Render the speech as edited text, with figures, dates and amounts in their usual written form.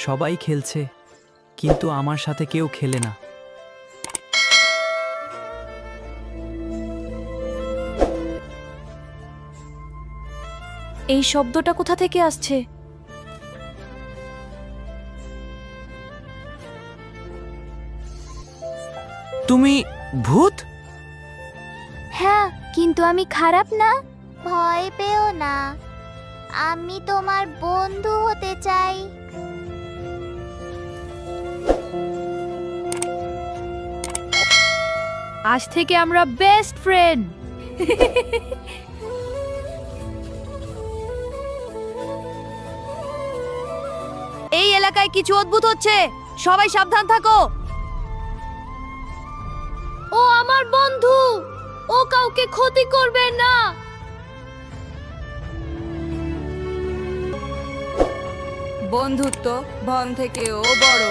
সবাই খেলছে, কিন্তু আমার সাথে কেউ খেলে না। এই শব্দটা কোথা থেকে আসছে? তুমি ভূত? হ্যাঁ, কিন্তু আমি খারাপ না। ভয় পেও না, আমি তোমার বন্ধু হতে চাই। আজ থেকে আমরা বেস্ট ফ্রেন্ড। এই এলাকায় কিছু অদ্ভুত হচ্ছে, সবাই সাবধান থাকো। ও আমার বন্ধু, ও কাউকে ক্ষতি করবে না। বন্ধুত্ব বন থেকেও বড়।